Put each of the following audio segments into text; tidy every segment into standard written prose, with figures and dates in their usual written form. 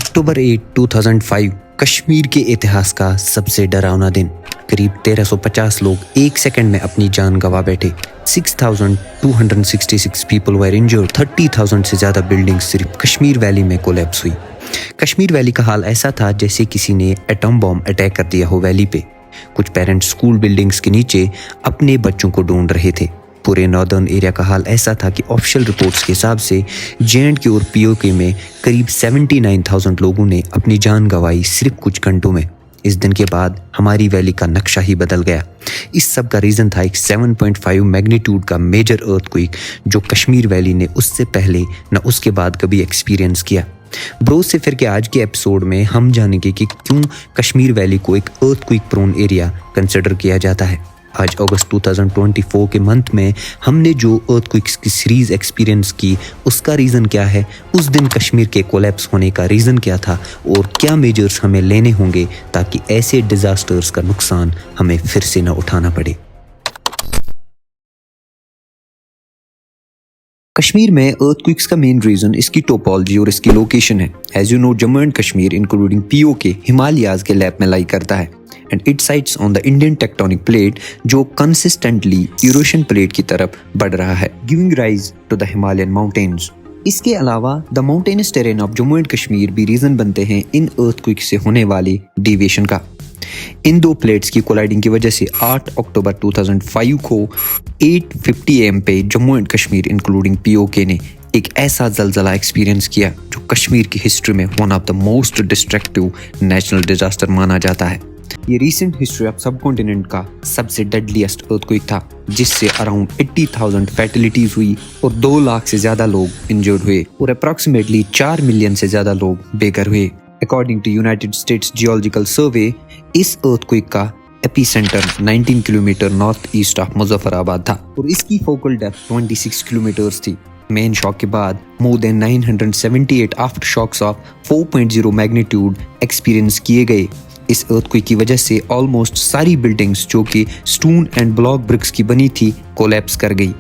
अक्टूबर 8, 2005 कश्मीर के इतिहास का सबसे डरावना दिन। करीब 1350 लोग एक सेकंड में अपनी जान गंवा बैठे। 6,266 पीपल वर इंजर्ड। 30,000 से ज़्यादा बिल्डिंग्स सिर्फ कश्मीर वैली में कोलैप्स हुई। कश्मीर वैली का हाल ऐसा था जैसे किसी ने एटम बॉम्ब अटैक कर दिया हो वैली पे। कुछ पेरेंट्स स्कूल बिल्डिंग्स के नीचे अपने बच्चों को ढूंढ रहे थे। पूरे नॉर्दर्न एरिया का हाल ऐसा था कि ऑफिशियल रिपोर्ट्स के हिसाब से जे.एंड.के और पीओके में करीब 79,000 लोगों ने अपनी जान गंवाई सिर्फ कुछ घंटों में। इस दिन के बाद हमारी वैली का नक्शा ही बदल गया। इस सब का रीज़न था एक 7.5 मैग्नीट्यूड का मेजर अर्थक्वेक जो कश्मीर वैली ने उससे पहले न उसके बाद कभी एक्सपीरियंस किया। ब्रो से फिर के आज के एपिसोड में हम जानेंगे कि क्यों कश्मीर वैली को एक अर्थक्वेक प्रोन एरिया कंसिडर किया जाता है। आज अगस्त 2024 के मंथ में हमने जो अर्थक्वेक्स की सीरीज एक्सपीरियंस की उसका रीज़न क्या है, उस दिन कश्मीर के कोलैप्स होने का रीज़न क्या था और क्या मेजर्स हमें लेने होंगे ताकि ऐसे डिजास्टर्स का नुकसान हमें फिर से न उठाना पड़े। कश्मीर में अर्थक्वेक्स का मेन रीजन इसकी टोपोलॉजी और इसकी लोकेशन है। As you know, Jammu and Kashmir including PoK Himalayas के लैप में लाई करता है and it sites on the Indian tectonic plate जो कंसिस्टेंटली यूरेशियन प्लेट की तरफ बढ़ रहा है, giving rise to the Himalayan mountains. इसके अलावा the mountainous terrain of Jammu and Kashmir भी रीजन बनते हैं इन अर्थक्वेक से होने वाली डिविएशन का। इन दो प्लेट्स की कोलाइडिंग की वजह से 8 अक्टूबर 2005 को 8:50 AM पे Jammu and Kashmir including PoK ने एक ऐसा जलजला एक्सपीरियंस किया जो कश्मीर की हिस्ट्री में one of the most destructive national disaster माना जाता है। ये रिसेंट हिस्ट्री ऑफ सबकॉन्टिनेंट का सबसे डेडलीस्ट अर्थक्वेक था जिससे अराउंड 80,000 फैटिलिटीज हुई और 2 लाख से ज्यादा लोग इंजर्ड हुए और अप्रॉक्सीमेटली 4 मिलियन से ज्यादा लोग बेघर हुए। According to United States Geological Survey, इस अर्थक्वेक का epicentre 19 kilometre north east of Muzaffarabad था और इसकी फोकल डेप्थ 26 किलोमीटर्स थी। मेन शॉक के बाद more than 978 aftershocks of 4.0 magnitude experience किए गए। इस अर्थक्वेक की वजह से ऑलमोस्ट सारी बिल्डिंग्स जो कि स्टोन एंड ब्लॉक ब्रिक्स की बनी थी कोलैप्स कर गई।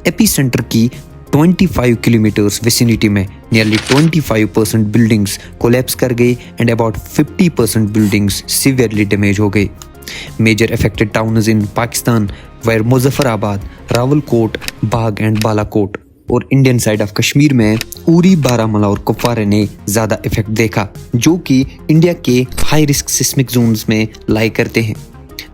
एपिसेंटर की 25 किलोमीटर्स विसिनिटी में नियरली 25% बिल्डिंग्स कोलैप्स कर गई and about 50% buildings severely damage हो गई। Major affected towns in Pakistan were Muzaffarabad, Rawalakot, Bagh and Balakot और इंडियन साइड ऑफ कश्मीर में उरी, बारामूला और कुपवारा ने ज्यादा इफेक्ट देखा जो कि इंडिया के हाई रिस्क सिस्मिक जोन्स में लाई करते हैं,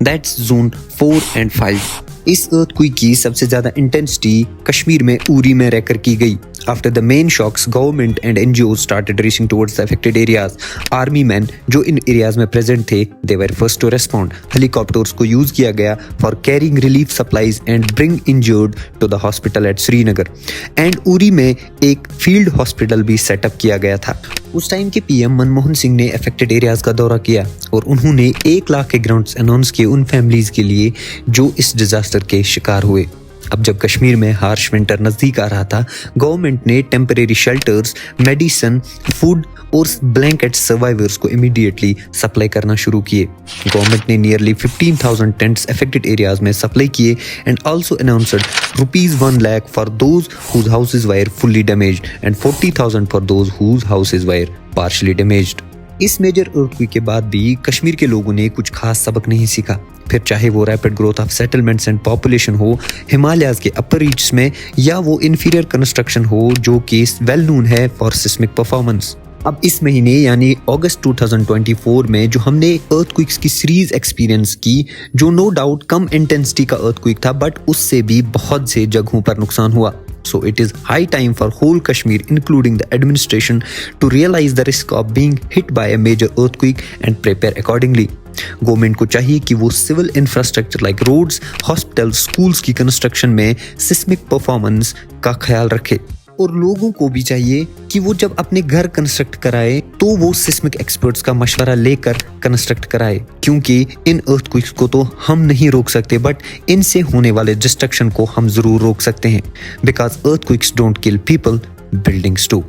दैट्स जोन 4 एंड 5। इस अर्थक्वेक की सबसे ज्यादा इंटेंसिटी कश्मीर में उरी में रहकर की गई। After the main shocks government and NGO started racing towards the affected areas. Army man जो इन एरियाज में प्रेजेंट थे they were first to respond. Helicopters को यूज किया गया for carrying relief supplies and bring injured to the hospital at Srinagar and Uri में एक field hospital भी सेटअप किया गया था। उस टाइम के पीएम मनमोहन सिंह ने अफेक्टेड एरियाज का दौरा किया और उन्होंने 1 लाख के ग्रांट्स अनाउंस किए उन फैमिलीज के लिए जो इस डिजास्टर के शिकार हुए। अब जब कश्मीर में हार्श विंटर नजदीक आ रहा था, गवर्नमेंट ने टेम्परेरी शेल्टर्स, मेडिसिन, फूड और ब्लैंकेट सर्वाइवर्स को इमीडिएटली सप्लाई करना शुरू किए। गवर्नमेंट ने नियरली 15,000 टेंट्स अफेक्टेड एरियाज में सप्लाई किए and also announced ₹1 lakh for those whose houses were fully damaged and 40,000 for those whose houses were partially damaged. इस major earthquake के बाद भी कश्मीर के लोगों ने कुछ खास सबक नहीं सीखा, फिर चाहे वो rapid growth of settlements and population हो हिमालयाज के अपर रीच में या वो इन्फीरियर कंस्ट्रक्शन हो जो कि वेल नोन है फॉर सिस्मिक परफॉर्मेंस। अब इस महीने यानी अगस्त 2024 में जो हमने अर्थक्वेक्स की सीरीज एक्सपीरियंस की, जो नो डाउट कम इंटेंसिटी का अर्थक्वेक था बट उससे भी बहुत से जगहों पर नुकसान हुआ। So it is high time for whole Kashmir, including the administration, to realize the risk of being hit by a major earthquake and prepare accordingly. Government को चाहिए कि वो civil infrastructure like roads, hospital, schools की construction में seismic performance का ख्याल रखे और लोगों को भी चाहिए कि वो जब अपने घर कंस्ट्रक्ट कराए तो वो सिस्मिक एक्सपर्ट्स का मशवरा लेकर कंस्ट्रक्ट कराए, क्योंकि इन अर्थक्वेक्स को तो हम नहीं रोक सकते बट इनसे होने वाले डिस्ट्रक्शन को हम जरूर रोक सकते हैं, because earthquakes don't kill people, buildings do.